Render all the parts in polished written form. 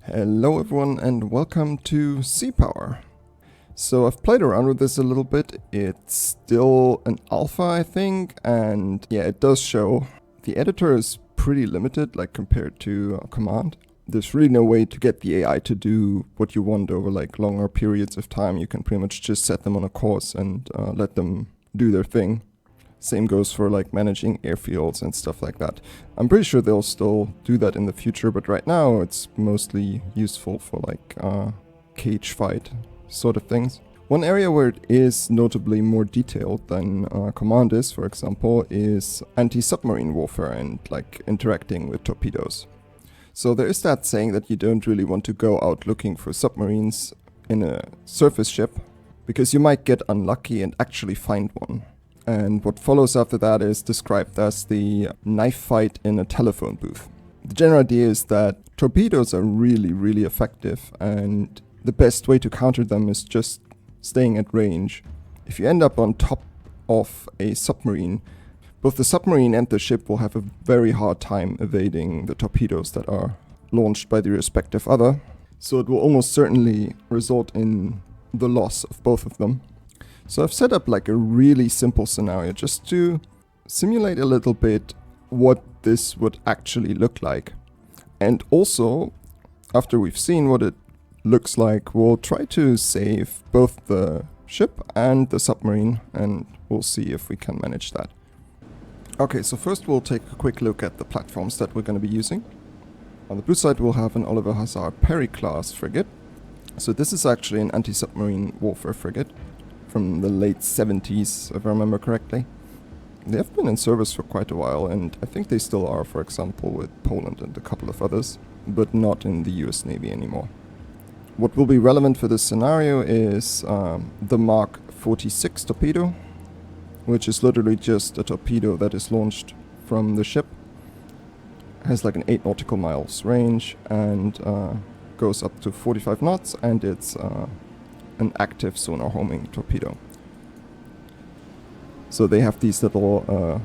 Hello everyone and welcome to Sea Power. So I've played around with this a little bit. It's still an alpha, I think, and yeah, it does show. The editor is pretty limited, like compared to Command. There's really no way to get the AI to do what you want over like longer periods of time. You can pretty much just set them on a course and let them do their thing. Same goes for like managing airfields and stuff like that. I'm pretty sure they'll still do that in the future, but right now it's mostly useful for like cage fight sort of things. One area where it is notably more detailed than Command is, for example, is anti-submarine warfare and like interacting with torpedoes. So there is that saying that you don't really want to go out looking for submarines in a surface ship because you might get unlucky and actually find one. And what follows after that is described as the knife fight in a telephone booth. The general idea is that torpedoes are really effective, and the best way to counter them is just staying at range. If you end up on top of a submarine, both the submarine and the ship will have a very hard time evading the torpedoes that are launched by the respective other. So it will almost certainly result in the loss of both of them. So I've set up like a really simple scenario just to simulate a little bit what this would actually look like. And also, after we've seen what it looks like, we'll try to save both the ship and the submarine, and we'll see if we can manage that. Okay, so first we'll take a quick look at the platforms that we're going to be using. On the blue side we'll have an Oliver Hazard Parry class frigate. So this is actually an anti-submarine warfare frigate from the late 70s, if I remember correctly. They have been in service for quite a while, and I think they still are, for example, with Poland and a couple of others, but not in the US Navy anymore. What will be relevant for this scenario is the Mark 46 torpedo, which is literally just a torpedo that is launched from the ship. It has like an 8 nautical miles range and goes up to 45 knots, and it's an active sonar homing torpedo. So they have these little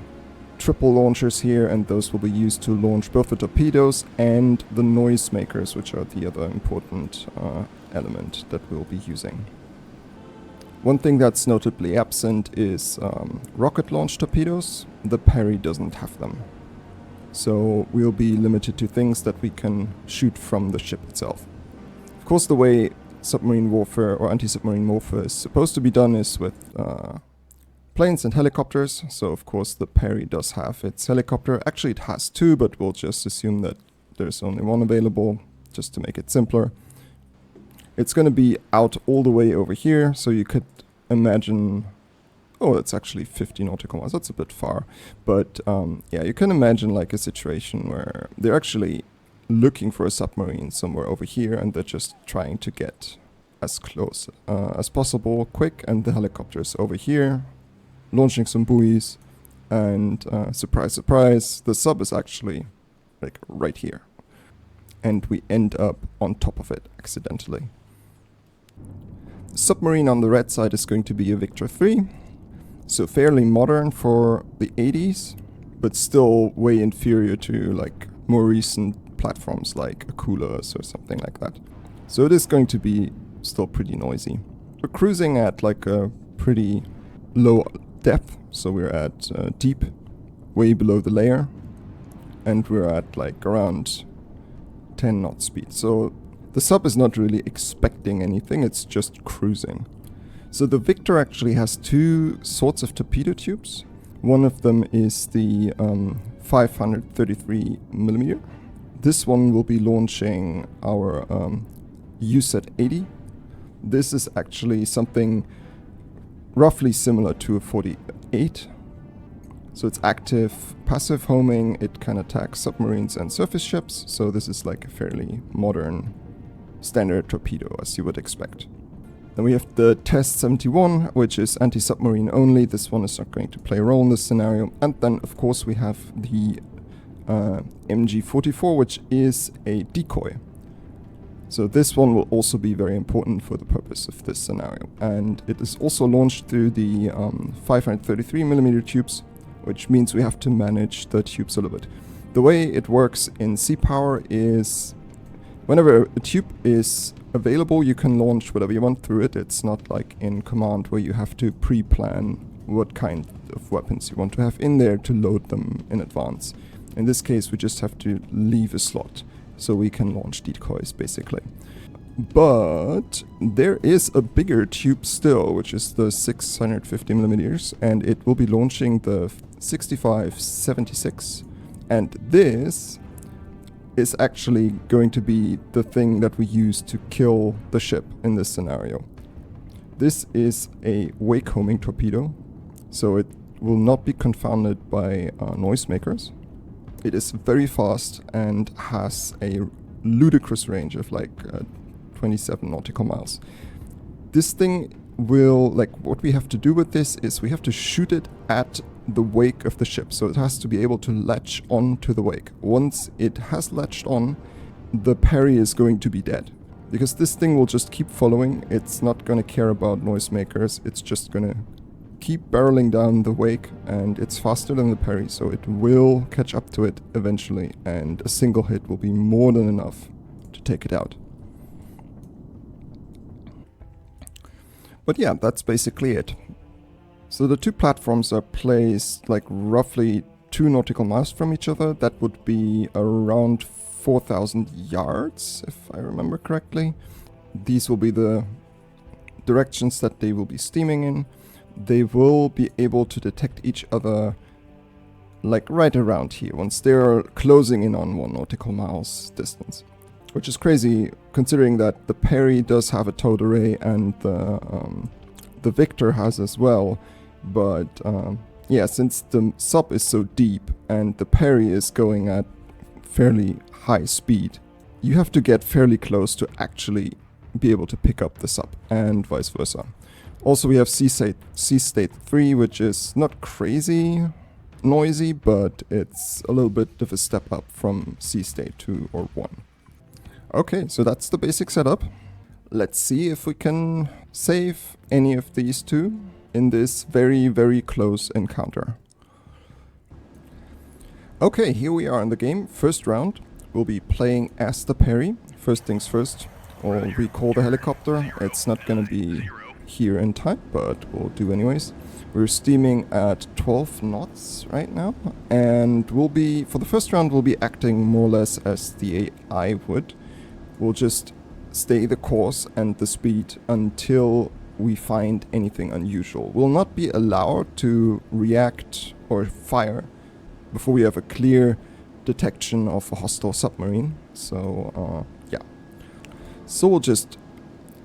triple launchers here, and those will be used to launch both the torpedoes and the noisemakers, which are the other important element that we'll be using. One thing that's notably absent is rocket launch torpedoes. The Parry doesn't have them. So we'll be limited to things that we can shoot from the ship itself. Of course, the way submarine warfare or anti-submarine warfare is supposed to be done is with planes and helicopters. So of course the Parry does have its helicopter. Actually it has two, but we'll just assume that there's only one available just to make it simpler. It's going to be out all the way over here, so you could imagine, oh, that's actually 50 nautical miles, that's a bit far, but yeah, you can imagine like a situation where they're actually looking for a submarine somewhere over here, and they're just trying to get as close as possible quick, and the helicopter's over here launching some buoys, and surprise surprise, the sub is actually like right here, and we end up on top of it accidentally. The submarine on the red side is going to be a Victor III, so fairly modern for the 80s, but still way inferior to like more recent platforms like Akulas or something like that. So it is going to be still pretty noisy. We're cruising at like a pretty low depth, so we're at deep, way below the layer, and we're at like around 10 knot speed. So the sub is not really expecting anything, it's just cruising. So the Victor actually has two sorts of torpedo tubes. One of them is the 533mm. This one will be launching our UZ-80. This is actually something roughly similar to a 48. So it's active, passive homing, it can attack submarines and surface ships, so this is like a fairly modern standard torpedo as you would expect. Then we have the Test 71, which is anti-submarine only. This one is not going to play a role in this scenario. And then of course we have the MG44, which is a decoy. So this one will also be very important for the purpose of this scenario. And it is also launched through the 533mm tubes, which means we have to manage the tubes a little bit. The way it works in Sea Power is Whenever a tube is available, you can launch whatever you want through it. It's not like in Command where you have to pre-plan what kind of weapons you want to have in there to load them in advance. In this case, we just have to leave a slot so we can launch decoys, basically. But there is a bigger tube still, which is the 650 millimeters, and it will be launching the 6576. And this is actually going to be the thing that we use to kill the ship in this scenario. This is a wake homing torpedo, so it will not be confounded by noisemakers. It is very fast and has a ludicrous range of like 27 nautical miles. This thing will, like, what we have to do with this is we have to shoot it at the wake of the ship, so it has to be able to latch on to the wake. Once it has latched on, the Parry is going to be dead, because this thing will just keep following. It's not going to care about noisemakers, it's just going to keep barreling down the wake, and it's faster than the Parry, so it will catch up to it eventually, and a single hit will be more than enough to take it out. But yeah, that's basically it. So the two platforms are placed like roughly 2 nautical miles from each other. That would be around 4,000 yards, if I remember correctly. These will be the directions that they will be steaming in. They will be able to detect each other like right around here, once they're closing in on 1 nautical miles distance. Which is crazy, considering that the Parry does have a towed array and the Victor has as well. But yeah, since the sub is so deep and the Parry is going at fairly high speed, you have to get fairly close to actually be able to pick up the sub, and vice versa. Also, we have Sea State 3, which is not crazy noisy, but it's a little bit of a step up from Sea State 2 or 1. Okay, so that's the basic setup. Let's see if we can save any of these two in this very, very close encounter. Okay, here we are in the game. First round, we'll be playing as the Parry. First things first, we'll recall the helicopter. It's not gonna be here in time, but we'll do anyways. We're steaming at 12 knots right now, and we'll be, for the first round, we'll be acting more or less as the AI would. We'll just stay the course and the speed until we find anything unusual. We'll not be allowed to react or fire before we have a clear detection of a hostile submarine. So, yeah. So we'll just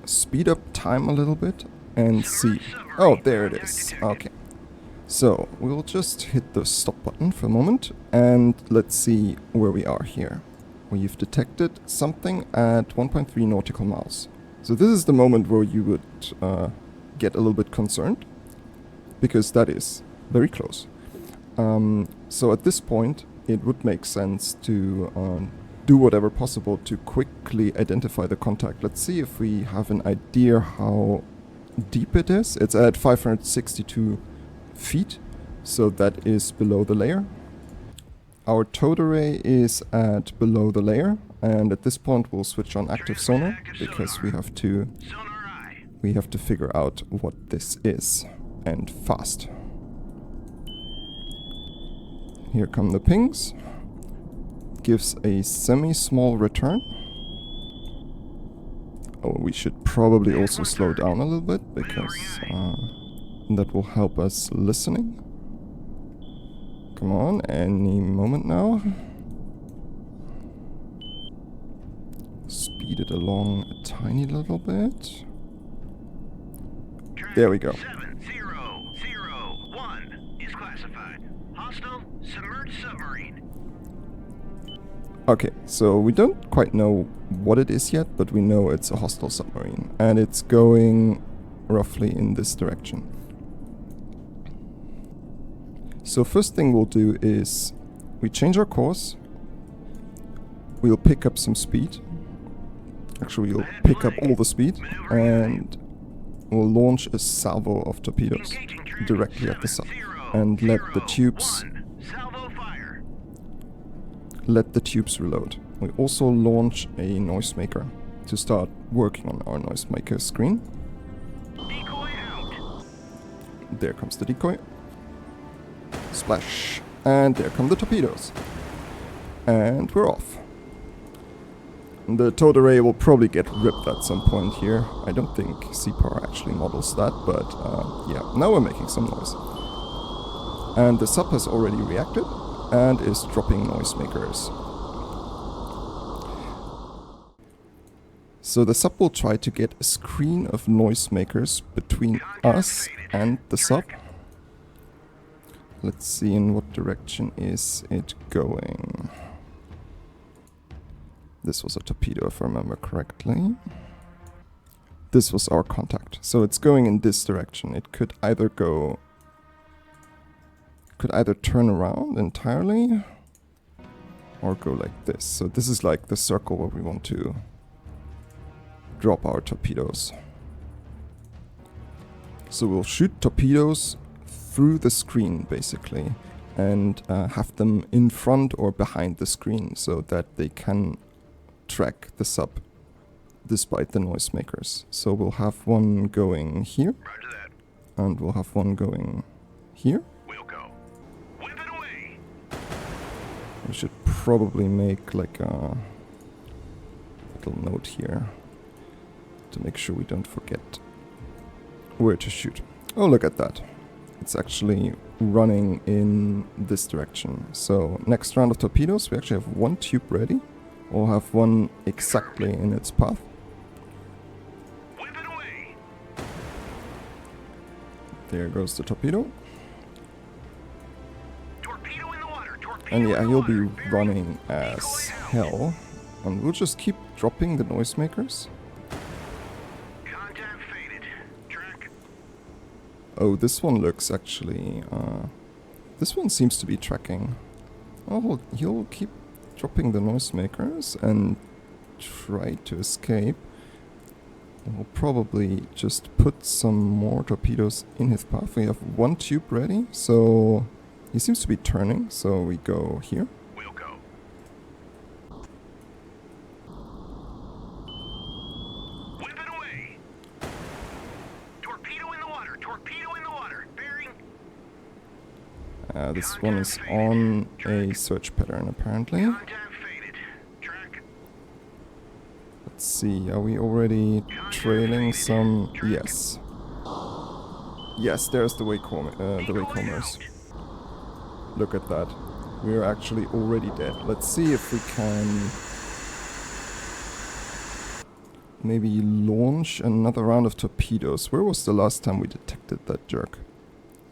speed up time a little bit and see. Oh, there it is. Okay. So we'll just hit the stop button for a moment and let's see where we are here. We've detected something at 1.3 nautical miles. So this is the moment where you would get a little bit concerned, because that is very close. So at this point, it would make sense to do whatever possible to quickly identify the contact. Let's see if we have an idea how deep it is. It's at 562 feet, so that is below the layer. Our towed array is at below the layer, and at this point we'll switch on active sonar, because we have to figure out what this is, and fast. Here come the pings. Gives a semi-small return. Oh, we should probably also slow down a little bit, because that will help us listening. Come on, any moment now. Speed it along a tiny little bit. There we go. 7001 is classified. Hostile submerged submarine. Okay, so we don't quite know what it is yet, but we know it's a hostile submarine, and it's going roughly in this direction. So first thing we'll do is we change our course. We'll pick up some speed. Actually, we'll pick up all the speed, and we'll launch a salvo of torpedoes directly at the sub, and let the tubes reload. we also launch a noisemaker to start working on our noisemaker screen. Decoy out. There comes the decoy. Splash. And there come the torpedoes. And we're off. The towed array will probably get ripped at some point here. I don't think Seapower actually models that, but yeah, now we're making some noise. And the sub has already reacted and is dropping noisemakers. So the sub will try to get a screen of noisemakers between us and the sub. Let's see in what direction is it going. This was a torpedo if I remember correctly. This was our contact. So it's going in this direction. It could either go... could either turn around entirely or go like this. So this is like the circle where we want to drop our torpedoes. So we'll shoot torpedoes through the screen basically and have them in front or behind the screen so that they can track the sub despite the noisemakers. So we'll have one going here. Roger that. And we'll have one going here. We'll go. Whip it away. We should probably make like a little note here to make sure we don't forget where to shoot. Oh, look at that. It's actually running in this direction. So next round of torpedoes, we actually have one tube ready. We'll have one exactly in its path. Whip it away. There goes the torpedo. Torpedo in the water. Torpedo And yeah, in the he'll water. be running as hell. And we'll just keep dropping the noisemakers. Contact faded. Track. Oh, this one looks actually... this one seems to be tracking. Oh, he'll keep dropping the noisemakers and try to escape. We'll probably just put some more torpedoes in his path. We have one tube ready, so he seems to be turning, so we go here. We'll go. Whip it away. Torpedo in the water. Torpedo in the water. Bearing. This one is on a search pattern apparently. Contact faded. Track. Let's see, are we already trailing some? Yes. Yes, there's the waycomers. Look at that. We're actually already dead. Let's see if we can maybe launch another round of torpedoes. Where was the last time we detected that jerk?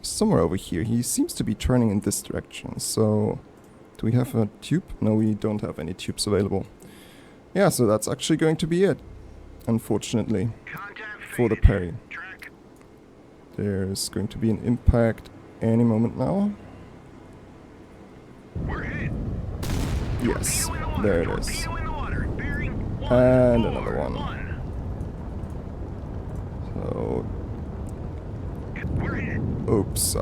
Somewhere over here. He seems to be turning in this direction. So, do we have a tube? No, we don't have any tubes available. Yeah, so that's actually going to be it, unfortunately, for the Parry. Track. There's going to be an impact any moment now. We're hit. Yes, Torpedo in the water. there it is. Torpedo in the water. Bearing. And another one. So, We're hit. oops.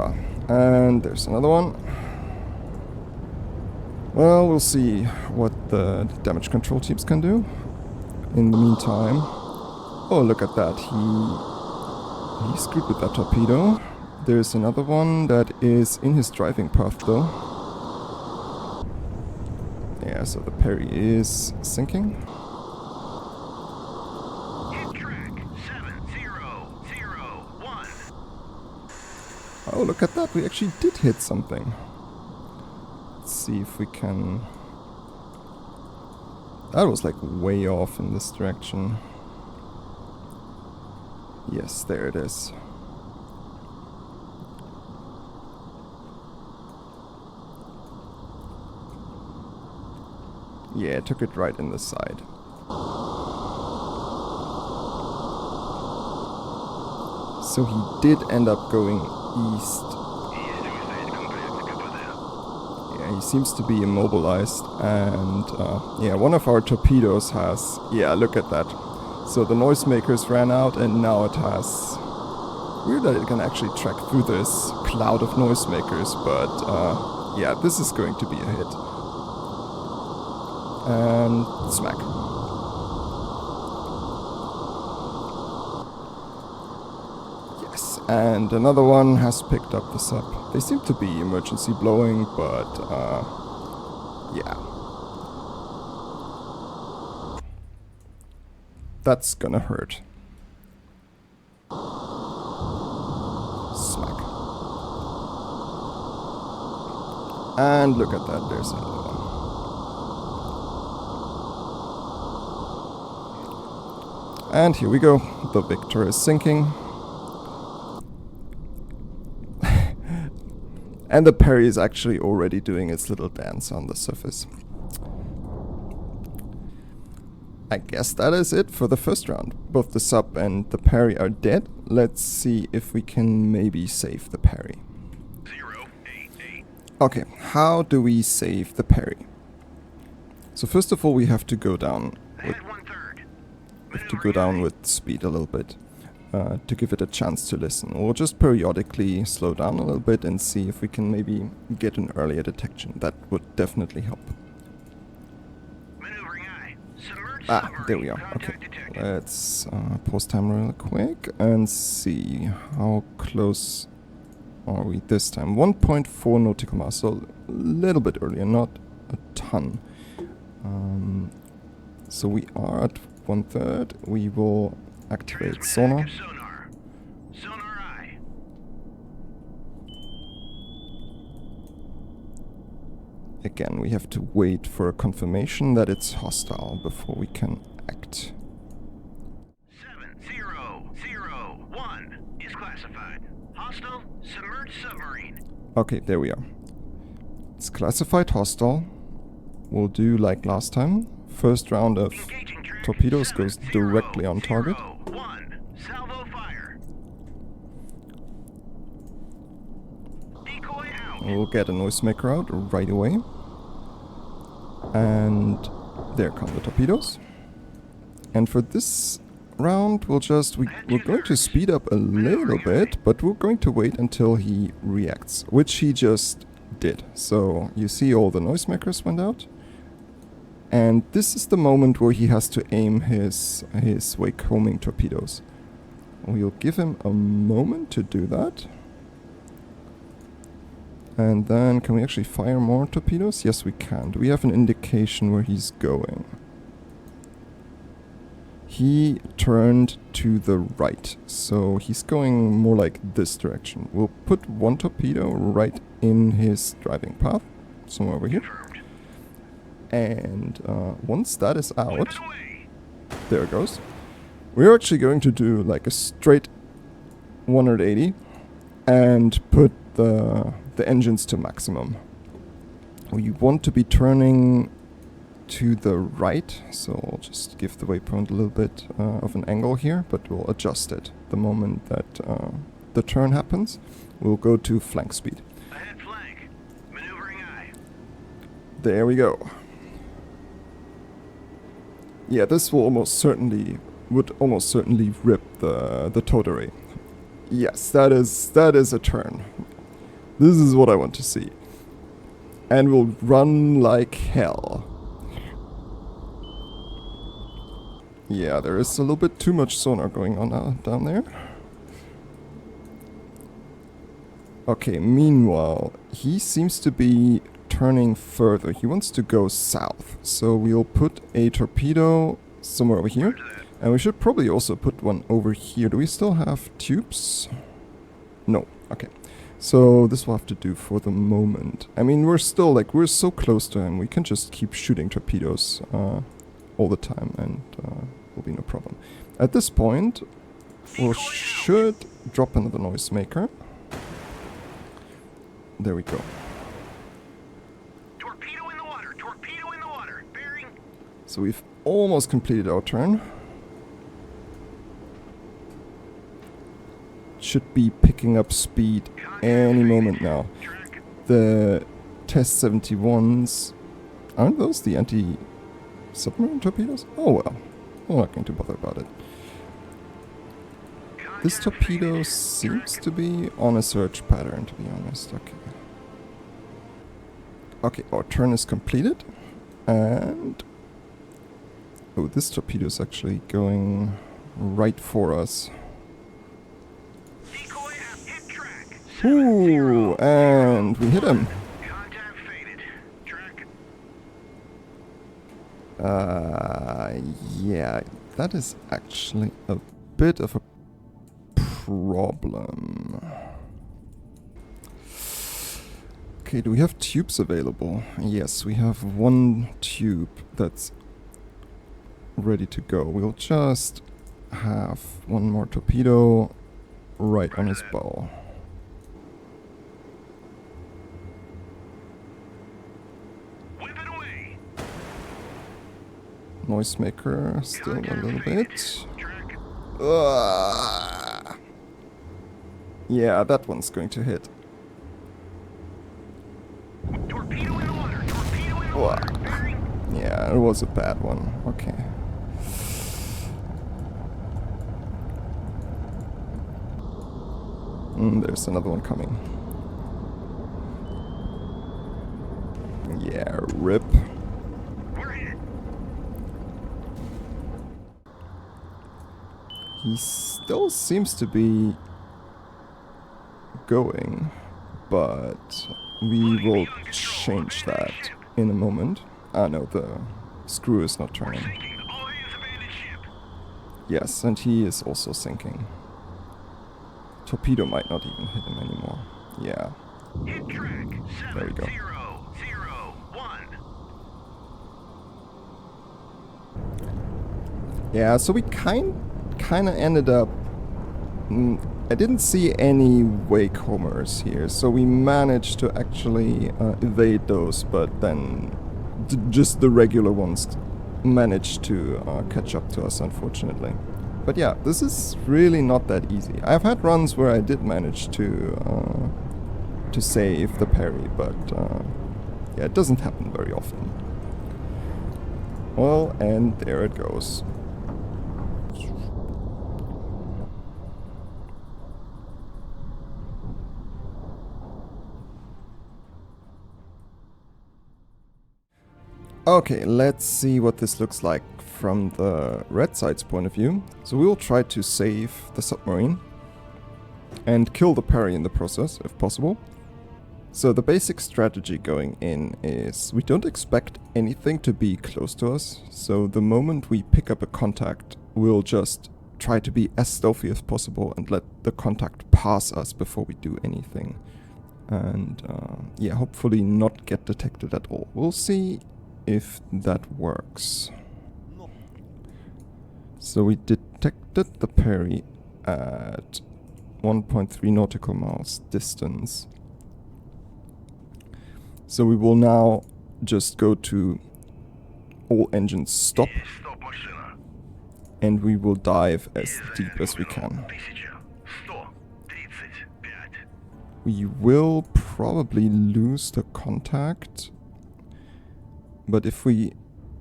And there's another one. Well, we'll see what the damage control teams can do. In the meantime... Oh, look at that. He screwed with that torpedo. There's another one that is in his driving path, though. Yeah, so the Parry is sinking. Hit track. 7001. Oh, look at that. We actually did hit something. Let's see if we can... That was like way off in this direction. Yes, there it is. Yeah, it took it right in the side. So he did end up going east. Yeah, he seems to be immobilized, and yeah, one of our torpedoes has... Yeah, look at that. So the noisemakers ran out, and now it has... Weird that it can actually track through this cloud of noisemakers, but yeah, this is going to be a hit. And smack. Yes, and another one has picked up the sub. They seem to be emergency blowing, but yeah. That's gonna hurt. Smack. And look at that, there's another one. And here we go, the Victor is sinking. And the Parry is actually already doing its little dance on the surface. I guess that is it for the first round. Both the sub and the Parry are dead. Let's see if we can maybe save the Parry. 088. Okay, how do we save the Parry? So first of all, we have to go down with, Ahead 1/3. we have to go down with speed a little bit to give it a chance to listen. We'll just periodically slow down a little bit and see if we can maybe get an earlier detection. That would definitely help. Maneuvering eye. Submerged Ah, submarine. there we are. Okay, Contact detected. let's pause time real quick and see how close are we this time. 1.4 nautical miles, so a little bit earlier, not a ton. So we are at 1/3. We will activate Transmit sonar. active sonar. Sonar eye. Again, we have to wait for a confirmation that it's hostile before we can act. 7001 is classified. Hostile submerged submarine. Okay, there we are. It's classified hostile. We'll do like last time. First round of Engaging track. torpedoes goes directly on target. 701. Salvo fire. Decoy out. We'll get a noisemaker out right away. And there come the torpedoes. And for this round, we're going to speed up a little bit, but we're going to wait until he reacts, which he just did. So you see all the noisemakers went out. And this is the moment where he has to aim his wake homing torpedoes. We'll give him a moment to do that. And then, can we actually fire more torpedoes? Yes, we can. Do we have an indication where he's going? He turned to the right, so he's going more like this direction. We'll put one torpedo right in his driving path, somewhere over here. Confirmed. And once that is out, Weapon away. there it goes. We're actually going to do like a straight 180 and put the engines to maximum. We want to be turning to the right, so I'll just give the waypoint a little bit of an angle here, but we'll adjust it the moment that the turn happens. We'll go to flank speed. Ahead flank. Maneuvering eye. There we go. Yeah, this will would almost certainly rip the towed array. Yes, that is a turn. This is what I want to see. And we'll run like hell. Yeah, there is a little bit too much sonar going on down there. Okay, meanwhile, he seems to be turning further. He wants to go south. So we'll put a torpedo somewhere over here. And we should probably also put one over here. Do we still have tubes? No. Okay. So this will have to do for the moment. I mean, we're so close to him. We can just keep shooting torpedoes all the time and will be no problem. At this point, we should drop another noisemaker. There we go. Torpedo in the water. Torpedo in the water. Bearing. So we've almost completed our turn. Should be picking up speed any moment now. Track. The Test 71s, aren't those the anti-submarine torpedoes? Oh well, we're not going to bother about it. This torpedo seems to be on a search pattern, to be honest. Okay. Okay, our turn is completed. And Oh, this torpedo is actually going right for us. Decoy hit track. Ooh, and we hit him. Contact faded. Track. Yeah, that is actually a bit of a problem. Okay, do we have tubes available? Yes, we have one tube that's ready to go. We'll just have one more torpedo right on his bow. Whip it away. Noisemaker still a little bit. Track. Yeah, that one's going to hit. Torpedo in the water. Torpedo in the water. Bearing. Yeah, it was a bad one. Okay. There's another one coming. Yeah, rip. We're hit. He still seems to be going, but we will change that in a moment. Ah no, the screw is not turning. Sinking. All hands abandoned ship. Yes, and he is also sinking. Torpedo might not even hit him anymore. Yeah, Hit track. there we go. 7-0-0-1. Yeah, so we kind of ended up... I didn't see any wake homers here, so we managed to actually evade those, but then just the regular ones managed to catch up to us, unfortunately. But yeah, this is really not that easy. I've had runs where I did manage to save the Parry, but yeah, it doesn't happen very often. Well, and there it goes. Okay, let's see what this looks like from the red side's point of view. So we'll try to save the submarine and kill the Parry in the process, if possible. So the basic strategy going in is we don't expect anything to be close to us. So the moment we pick up a contact, we'll just try to be as stealthy as possible and let the contact pass us before we do anything. And yeah, hopefully not get detected at all. We'll see if that works. So we detected the Parry at 1.3 nautical miles distance. So we will now just go to all engines stop, Stop машина. and we will dive as deep as we can. 1135. We will probably lose the contact, but if we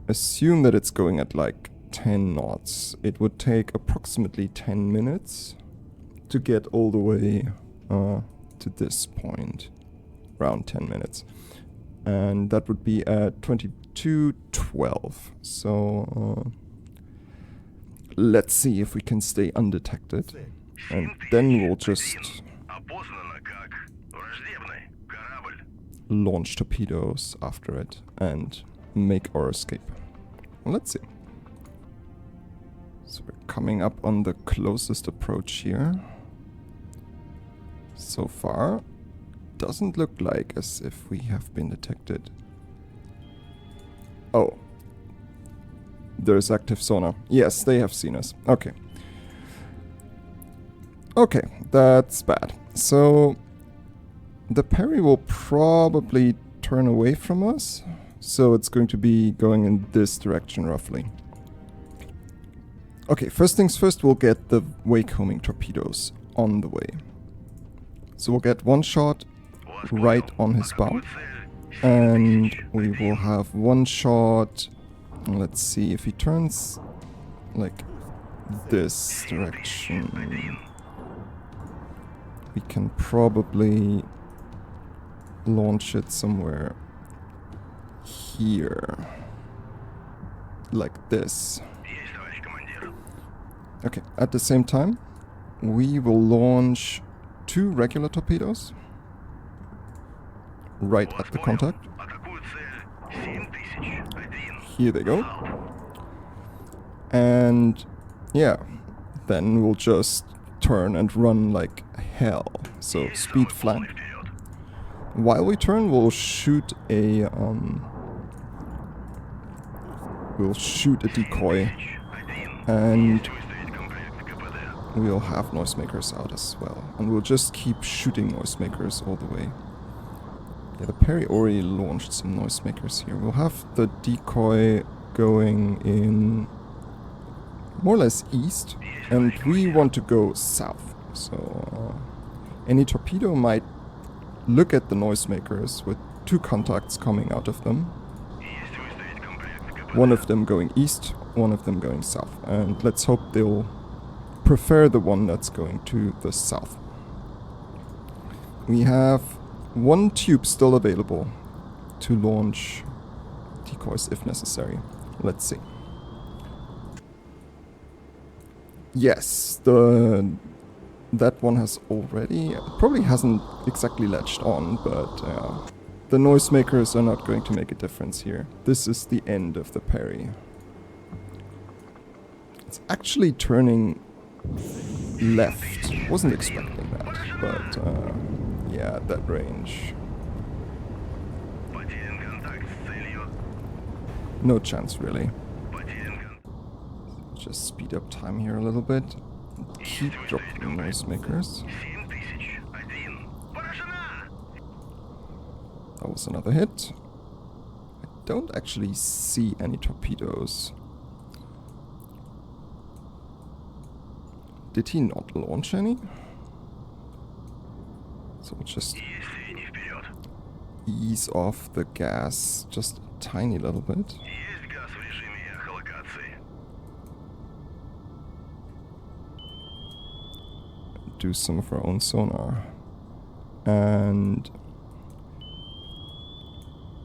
assume that it's going at like 10 knots, it would take approximately 10 minutes to get all the way to this point, around 10 minutes. And that would be at 2212. So let's see if we can stay undetected. And then we'll just Опознано как враждебный корабль. launch torpedoes after it and make our escape. Well, let's see. So we're coming up on the closest approach here. So far, doesn't look like as if we have been detected. Oh. There's active sonar. Yes, they have seen us. Okay. Okay, that's bad. So the Parry will probably turn away from us. So it's going to be going in this direction roughly. Okay, first things first, we'll get the wake homing torpedoes on the way. So we'll get one shot right on his bow, and we will have one shot. Let's see if he turns like this direction. We can probably launch it somewhere here. like this. Есть, товарищ командир. Okay, at the same time, we will launch 2 regular torpedoes right at the contact. Атакую цель 7001. Here they go. And yeah, then we'll just turn and run like hell. So speed flank. Вперед. While we turn, we'll shoot a decoy, and Выставить комплект КПД. we'll have noisemakers out as well. And we'll just keep shooting noisemakers all the way. Yeah, the Parry already launched some noisemakers here. We'll have the decoy going in more or less east, and we want to go south. So any torpedo might look at the noisemakers with 2 contacts coming out of them. Есть выставить комплект КПД. One of them going east, one of them going south. And let's hope they'll prefer the one that's going to the south. We have 1 tube still available to launch decoys if necessary. Let's see. Yes, that one has already... probably hasn't exactly latched on, but the noisemakers are not going to make a difference here. This is the end of the Parry. It's actually turning left. Wasn't expecting that, but yeah, at that range. Потерян контакт с целью. No chance, really. Потерян контакт. Just speed up time here a little bit. Keep dropping noisemakers. 7001. Поражена! That was another hit. I don't actually see any torpedoes. Did he not launch any? So we'll just Есть средний вперед. ease off the gas just a tiny little bit. Есть газ в режиме эхолокации. Do some of our own sonar. And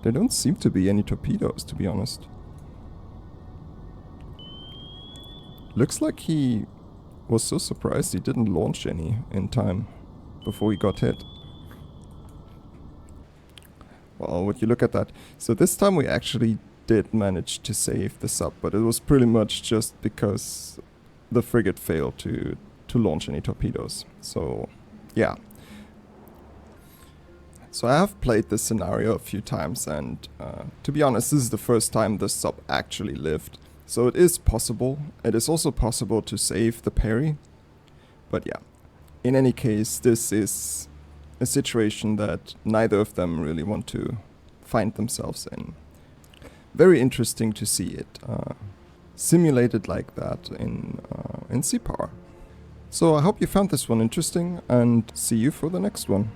there don't seem to be any torpedoes, to be honest. Looks like he was so surprised he didn't launch any in time before he got hit. Well, would you look at that? So this time we actually did manage to save the sub, but it was pretty much just because the frigate failed to launch any torpedoes. So, yeah. So I have played this scenario a few times, and to be honest, this is the first time the sub actually lived. So it is possible. It is also possible to save the Parry. But yeah, in any case, this is a situation that neither of them really want to find themselves in. Very interesting to see it simulated like that in Sea Power. So I hope you found this one interesting, and see you for the next one.